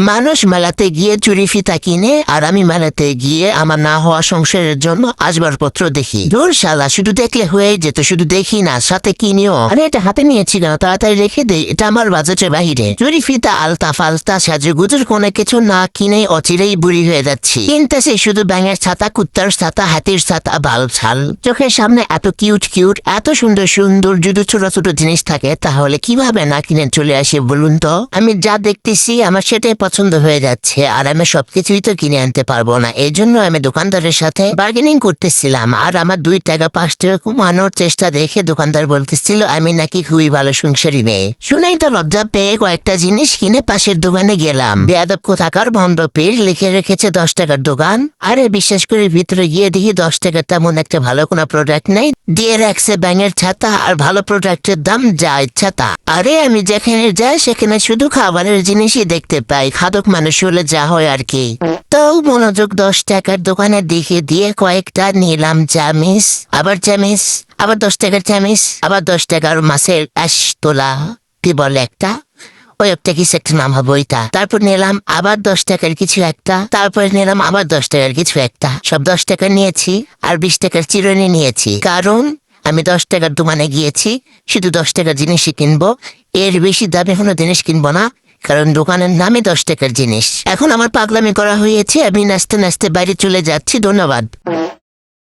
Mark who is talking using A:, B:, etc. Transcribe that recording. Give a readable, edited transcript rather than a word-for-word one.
A: মানুষ মেলাতে গিয়ে চুরি ফিতা কিনে, আর আমি মেলাতে গিয়ে আমার না হওয়া সংসারের জন্য আসবাবপত্র দেখি। দূর শালা, শুধু দেখলে হয়ে যেত, শুধু দেখি না, সাথে কিনিও। আরে এটা হাতে নিয়েছি কেন, তাড়াতাড়ি রেখে দে, এটা আমার বাজেটের বাহিরে। চুরি ফিতা আলতা ফালতা সাজুগুজুর কোনো কিছু না কিনে অচিরেই বুড়ি হয়ে যাচ্ছি। কিনতেছি শুধু ব্যাঙের ছাতা, কুত্তার ছাতা, হাতির ছাতা, বাল ছাল। চোখের সামনে এত কিউট কিউট, এত সুন্দর সুন্দর যদি ছোট ছোট জিনিস থাকে, তাহলে কিভাবে না কিনে চলে আসে বলুন তো? আমি যা দেখতেছি আমার সেটাই পছন্দ হয়ে যাচ্ছে, আর আমি সবকিছুই তো কিনে আনতে পারবো না। এই জন্য আমি দোকানদারের সাথে বার্গেনিং করতেছিলাম, আর আমার 2 টাকা 5 টাকা কমানোর চেষ্টা দেখে দোকানদার বলতেছিল আমি নাকি খুবই ভালো সংসারী মেয়ে। শুনেই তো লজ্জা পেয়ে কয়েকটা জিনিস কিনে পাশের দোকানে গেলাম। বেয়াদব কোথাকার বন্ধ পেয়ে লিখে রেখেছে 10 টাকার দোকান। আরে বিশ্বাস করে ভিতরে গিয়ে দেখি 10 টাকার তেমন একটা ভালো কোনো প্রোডাক্ট নেই, দিয়ে রাখছে ব্যাঙের ছাতা, আর ভালো প্রোডাক্টের দাম যা ইচ্ছা তা। আরে আমি যেখানে যাই সেখানে শুধু খাবারের জিনিসই দেখতে পাই, খাদক মানুষ হলে যা হয় আর কি। তো মনোযোগ 10 টাকার দোকানের দিকে দিয়ে কয়েকটা নিলাম চামিচ, আবার চামিচ, আবার 10 টাকার চামিচ, আবার 10 টাকার মাছের তোলা কি বলে একটা, ওই একটা কিছু একটা নাম হবে ওইটা। তারপর নিলাম আবার 10 টাকার কিছু একটা, তারপর নিলাম আবার 10 টাকার কিছু একটা। সব 10 টাকা নিয়েছি, আর 20 টাকার চিরুনি নিয়েছি, কারণ আমি 10 টাকার দোকানে গিয়েছি শুধু 10 টাকার জিনিসই কিনবো, এর বেশি দামে কোনো জিনিস কিনবো না, কারণ দোকানের নামে 10 টাকার জিনিস। এখন আমার পাগলামি করা হয়েছে, আমি নাচতে নাচতে বাইরে চলে যাচ্ছি। ধন্যবাদ।